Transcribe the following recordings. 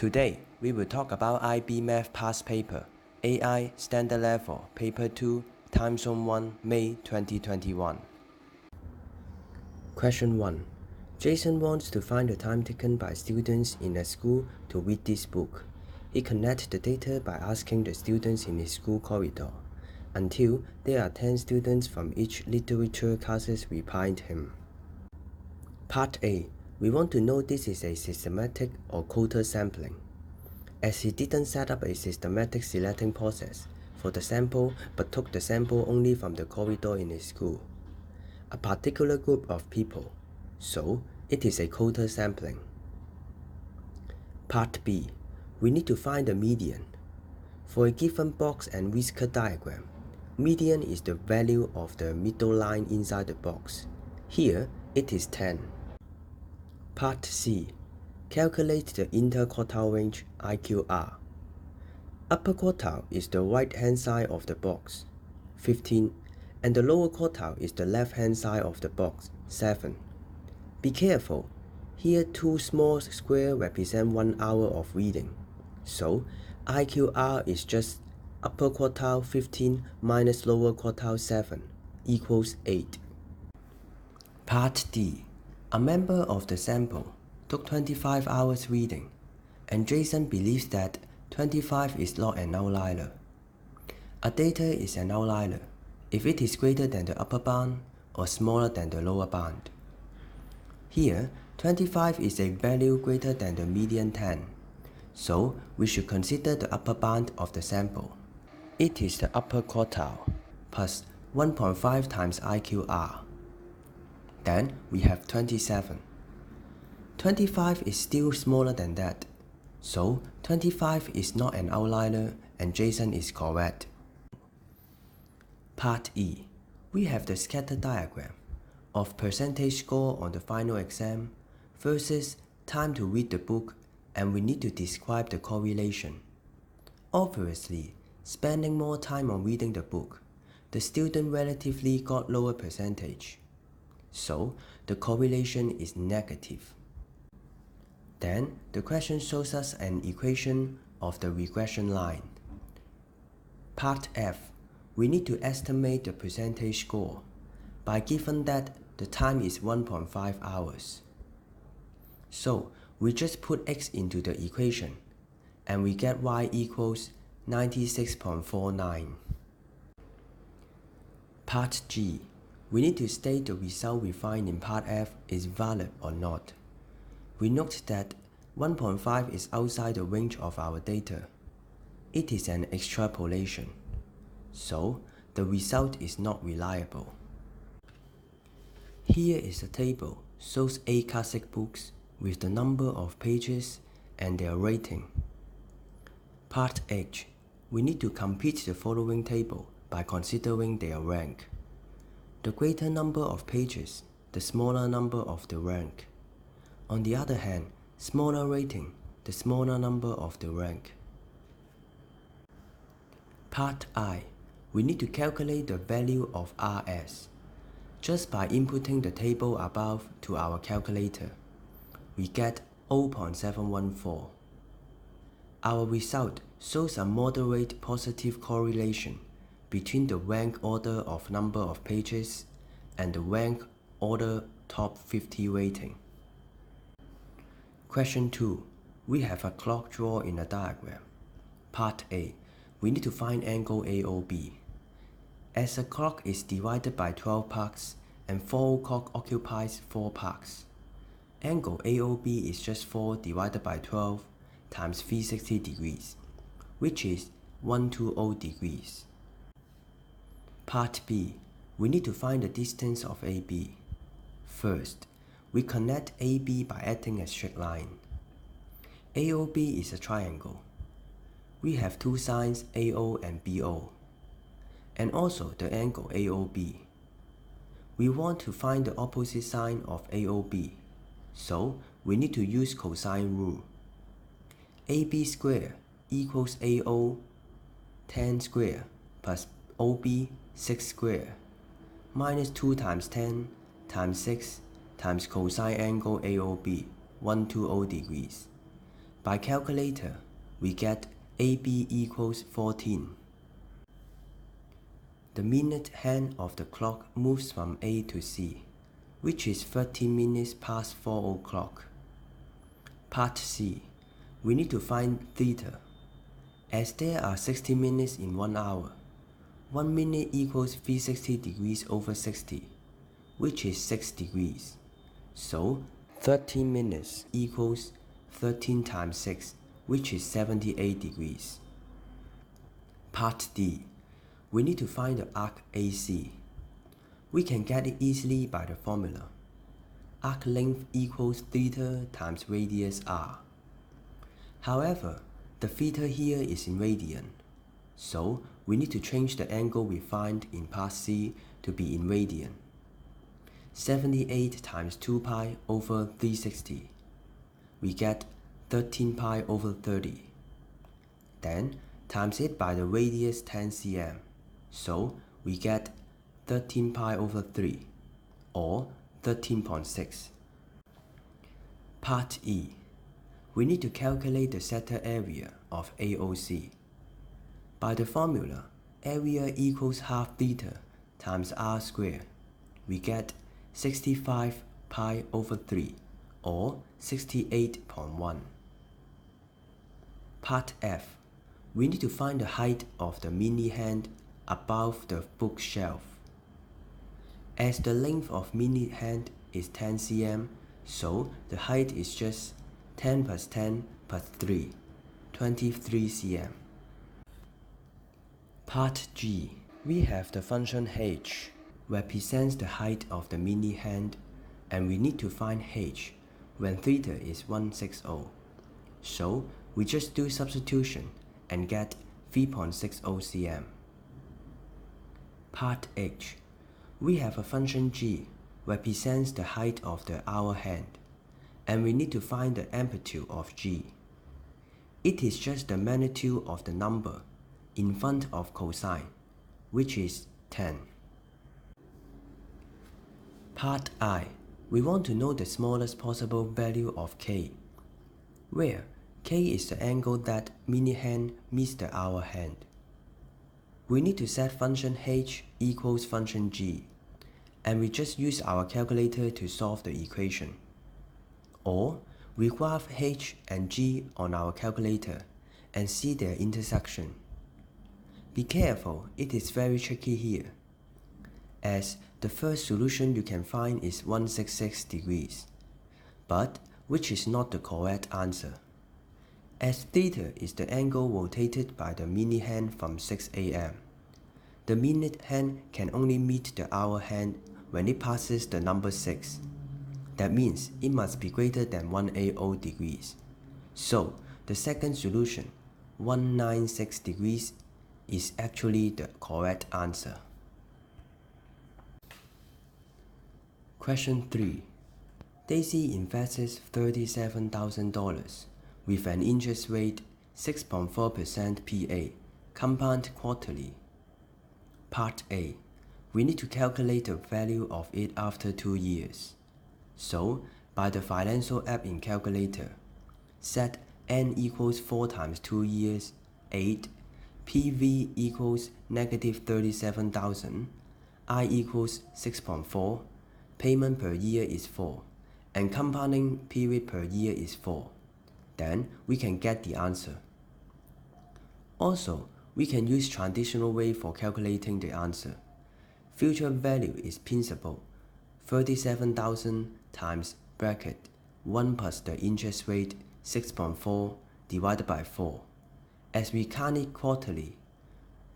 Today, we will talk about IB Math Past Paper, AI Standard Level, Paper 2, Time Zone 1, May 2021. Question 1. Jason wants to find the time taken by students in a school to read this book. He connects the data by asking the students in his school corridor, until there are 10 students from each literature classes replied him. Part A. We want to know this is a systematic or quota sampling. As he didn't set up a systematic selecting process for the sample but took the sample only from the corridor in his school, a particular group of people, so it is a quota sampling. Part B. We need to find the median. For a given box and whisker diagram, median is the value of the middle line inside the box. Here, it is 10. Part C. Calculate the interquartile range IQR. Upper quartile is the right-hand side of the box, 15, and the lower quartile is the left-hand side of the box, 7. Be careful, here two small squares represent 1 hour of reading, so IQR is just upper quartile 15 minus lower quartile 7 equals 8. Part D. A member of the sample took 25 hours reading, and Jason believes that 25 is not an outlier. A data is an outlier if it is greater than the upper bound or smaller than the lower bound. Here, 25 is a value greater than the median 10, so we should consider the upper bound of the sample. It is the upper quartile plus 1.5 times IQR. Then we have 27. 25 is still smaller than that, so 25 is not an outlier and Jason is correct. Part E. We have the scatter diagram of percentage score on the final exam versus time to read the book, and we need to describe the correlation. Obviously, spending more time on reading the book, the student relatively got lower percentage, so the correlation is negative. Then, the question shows us an equation of the regression line. Part F. We need to estimate the percentage score by given that the time is 1.5 hours. So, we just put x into the equation, and we get y equals 96.49. Part G. We need to state the result we find in Part F is valid or not. We note that 1.5 is outside the range of our data. It is an extrapolation, so the result is not reliable. Here is a table shows 8 classic books with the number of pages and their rating. Part H. We need to complete the following table by considering their rank. The greater number of pages, the smaller number of the rank. On the other hand, smaller rating, the smaller number of the rank. Part I. We need to calculate the value of RS. Just by inputting the table above to our calculator, we get 0.714. Our result shows a moderate positive correlation between the rank order of number of pages and the rank order top 50 rating. Question 2. We have a clock drawn in a diagram. Part A. We need to find angle AOB. As a clock is divided by 12 parts and 4 clock occupies 4 parts, angle AOB is just 4 divided by 12 times 360 degrees, which is 120 degrees. Part B. We need to find the distance of AB. First, we connect AB by adding a straight line. AOB is a triangle. We have two sides AO and BO, and also the angle AOB. We want to find the opposite side of AOB, so we need to use cosine rule. AB squared equals AO 10 squared plus OB 6 squared minus 2 times 10 times 6 times cosine angle AOB 120 degrees. By calculator, we get AB equals 14. The minute hand of the clock moves from A to C, which is 13 minutes past 4 o'clock. Part C. We need to find theta. As there are 60 minutes in 1 hour, 1 minute equals 360 degrees over 60, which is 6 degrees. So, 13 minutes equals 13 times 6, which is 78 degrees. Part D. We need to find the arc AC. We can get it easily by the formula. Arc length equals theta times radius r. However, the theta here is in radian, so we need to change the angle we find in part C to be in radian. 78 times 2 pi over 360. We get 13 pi over 30. Then times it by the radius 10 cm, so we get 13 pi over 3, or 13.6. Part E. We need to calculate the sector area of AOC. By the formula, area equals half theta times r squared. We get 65 pi over 3, or 68.1. Part F. We need to find the height of the mini hand above the bookshelf. As the length of mini hand is 10 cm, so the height is just 10 plus 10 plus 3, 23 cm. Part G. We have the function h, represents the height of the mini hand, and we need to find h when theta is 160. So we just do substitution and get 3.60 cm. Part H. We have a function g, represents the height of the hour hand, and we need to find the amplitude of g. It is just the magnitude of the number in front of cosine, which is 10. Part I. We want to know the smallest possible value of k, where k is the angle that mini hand meets the hour hand. We need to set function h equals function g, and we just use our calculator to solve the equation. Or we graph h and g on our calculator and see their intersection. Be careful, it is very tricky here, as the first solution you can find is 166 degrees, but which is not the correct answer, as theta is the angle rotated by the mini hand from 6 am. The minute hand can only meet the hour hand when it passes the number 6. That means it must be greater than 180 degrees. So the second solution, 196 degrees, is actually the correct answer. Question 3. Daisy invests $37,000 with an interest rate 6.4% PA, compound quarterly. Part A. We need to calculate the value of it after 2 years. So, by the financial app in calculator, set n equals 4 times 2 years, 8, PV equals negative 37,000, I equals 6.4, payment per year is 4, and compounding period per year is 4. Then we can get the answer. Also, we can use traditional way for calculating the answer. Future value is principal, 37,000 times bracket 1 plus the interest rate 6.4 divided by 4. As we count it quarterly,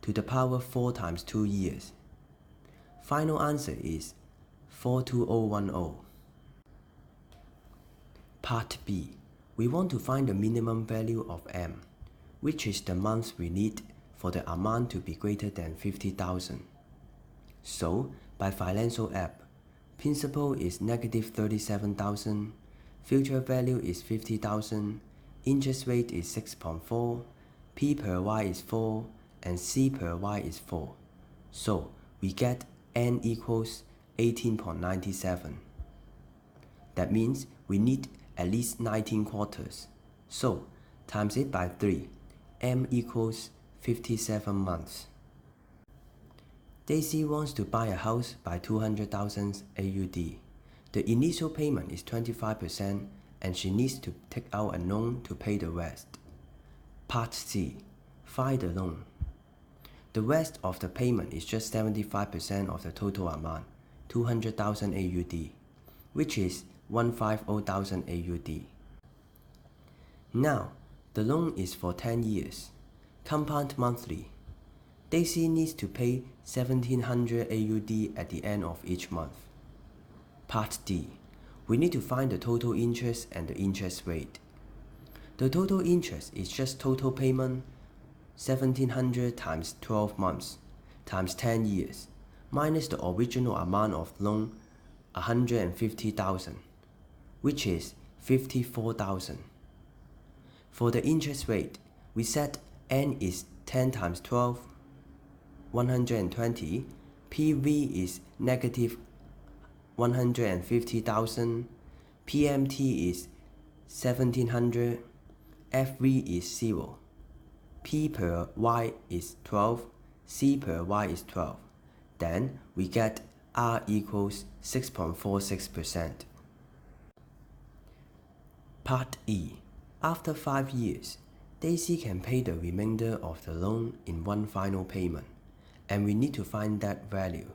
to the power 4 times 2 years. Final answer is 42010. Part B. We want to find the minimum value of M, which is the month we need for the amount to be greater than 50,000. So, by financial app, principal is negative 37,000, future value is 50,000, interest rate is 6.4, P per Y is 4, and C per Y is 4. So, we get N equals 18.97. That means we need at least 19 quarters. So, times it by 3, M equals 57 months. Daisy wants to buy a house by 200,000 AUD. The initial payment is 25% and she needs to take out a loan to pay the rest. Part C. Find the loan. The rest of the payment is just 75% of the total amount, 200,000 AUD, which is 150,000 AUD. Now, the loan is for 10 years, compound monthly. Daisy needs to pay 1,700 AUD at the end of each month. Part D. We need to find the total interest and the interest rate. The total interest is just total payment 1,700 times 12 months times 10 years minus the original amount of loan 150,000, which is 54,000. For the interest rate, we set N is 10 times 12, 120, PV is negative 150,000, PMT is 1,700, FV is 0. P per Y is 12, C per Y is 12. Then we get R equals 6.46%. Part E. After 5 years, Daisy can pay the remainder of the loan in one final payment, and we need to find that value.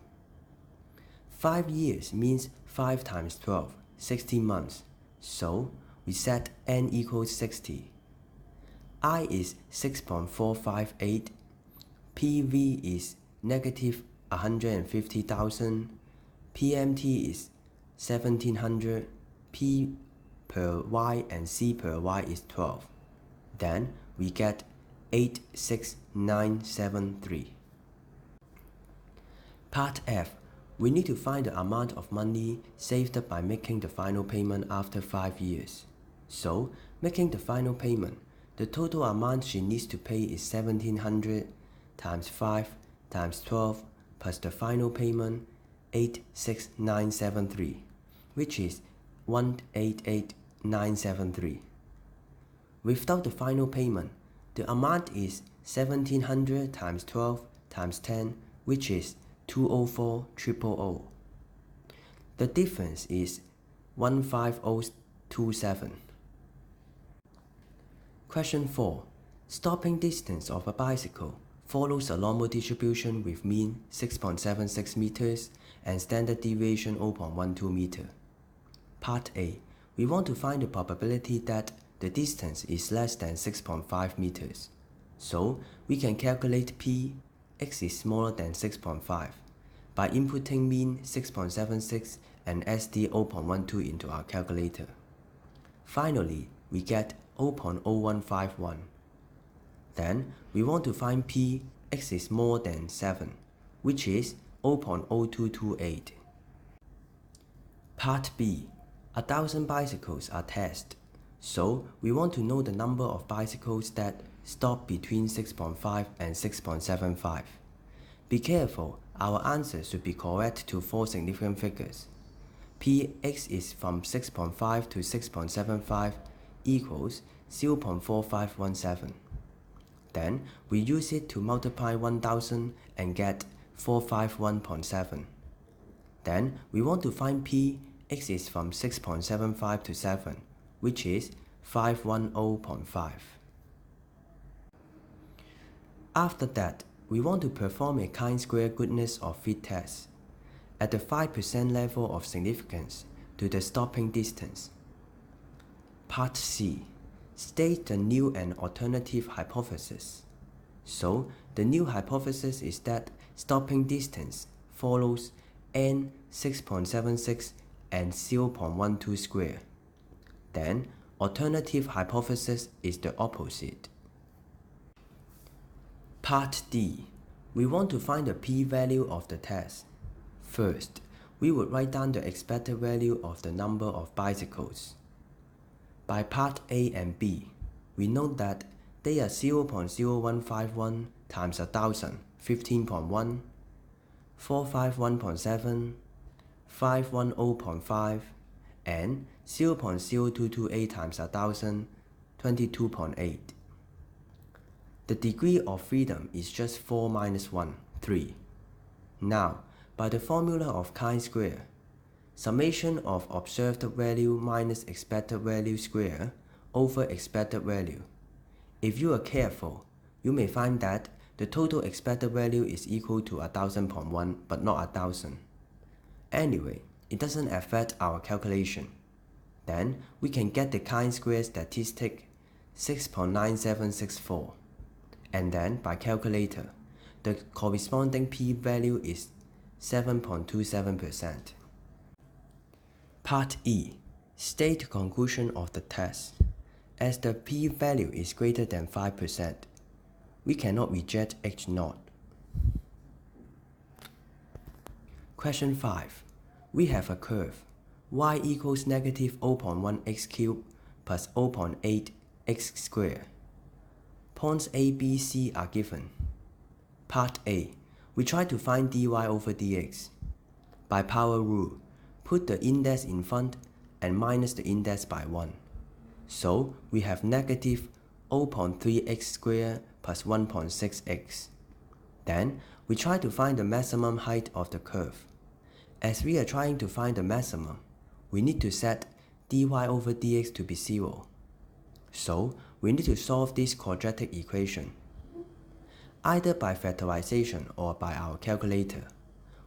5 years means 5 times 12, 60 months, so we set N equals 60. I is 6.458, PV is negative 150,000, PMT is 1,700, P per Y and C per Y is 12. Then we get 86973. Part F. We need to find the amount of money saved up by making the final payment after 5 years. So, making the final payment, the total amount she needs to pay is 1,700 times 5 times 12 plus the final payment 86973, which is 188,973. Without the final payment, the amount is 1,700 times 12 times 10, which is 204,000. The difference is 15027. Question 4. Stopping distance of a bicycle follows a normal distribution with mean 6.76 meters and standard deviation 0.12 meter. Part A. We want to find the probability that the distance is less than 6.5 meters. So, we can calculate P, x is smaller than 6.5, by inputting mean 6.76 and SD 0.12 into our calculator. Finally, we get 0.0151. Then, we want to find P, x is more than 7, which is 0.0228. Part B. 1,000 bicycles are tested. So, we want to know the number of bicycles that stop between 6.5 and 6.75. Be careful, our answer should be correct to 4 significant figures. Px is from 6.5 to 6.75 equals 0.4517. Then, we use it to multiply 1,000 and get 451.7. Then, we want to find P, x is from 6.75 to 7, which is 510.5. After that, we want to perform a chi-square goodness of fit test at the 5% level of significance to the stopping distance. Part C. State the new and alternative hypothesis. So, the new hypothesis is that stopping distance follows n 6.76 and 0.12 square. Then, alternative hypothesis is the opposite. Part D. We want to find the p-value of the test. First, we would write down the expected value of the number of bicycles. By part A and B, we note that they are 0.0151 times 1,000, 15.1, 451.7, 510.5, and 0.0228 times 1,000, 22.8. The degree of freedom is just 4 minus 1, 3. Now, by the formula of chi-square, summation of observed value minus expected value square over expected value. If you are careful, you may find that the total expected value is equal to 1000.1 but not 1000. Anyway, it doesn't affect our calculation. Then we can get the chi-square statistic 6.9764. And then by calculator, the corresponding p-value is 7.27%. Part E. State the conclusion of the test. As the p-value is greater than 5%, we cannot reject H0. Question 5. We have a curve y equals negative 0.1 x cubed plus 0.8 x squared. Points A, B, C are given. Part A. We try to find dy over dx. By power rule, put the index in front and minus the index by 1. So we have negative 0.3x squared plus 1.6x. Then we try to find the maximum height of the curve. As we are trying to find the maximum, we need to set dy over dx to be 0. So we need to solve this quadratic equation. Either by factorization or by our calculator,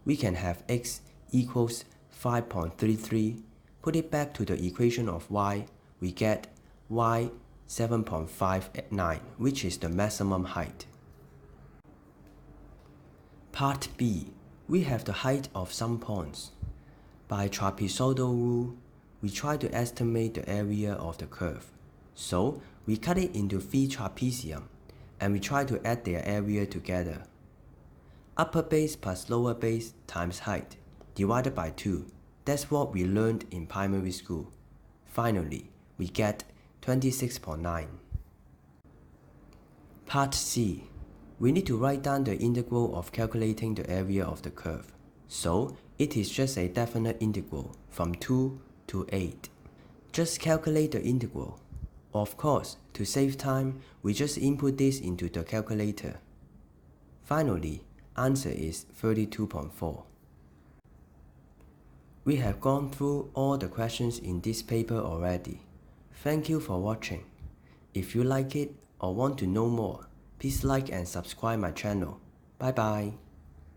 we can have x equals 5.33. Put it back to the equation of y, we get y 7.59, which is the maximum height. Part B. We have the height of some points. By trapezoidal rule, we try to estimate the area of the curve. So we cut it into 3 trapezium and we try to add their area together. Upper base plus lower base times height divided by 2. That's what we learned in primary school. Finally, we get 26.9. Part C. We need to write down the integral of calculating the area of the curve. So it is just a definite integral from 2 to 8. Just calculate the integral. Of course, to save time, we just input this into the calculator. Finally, answer is 32.4. We have gone through all the questions in this paper already. Thank you for watching. If you like it or want to know more, please like and subscribe my channel. Bye bye.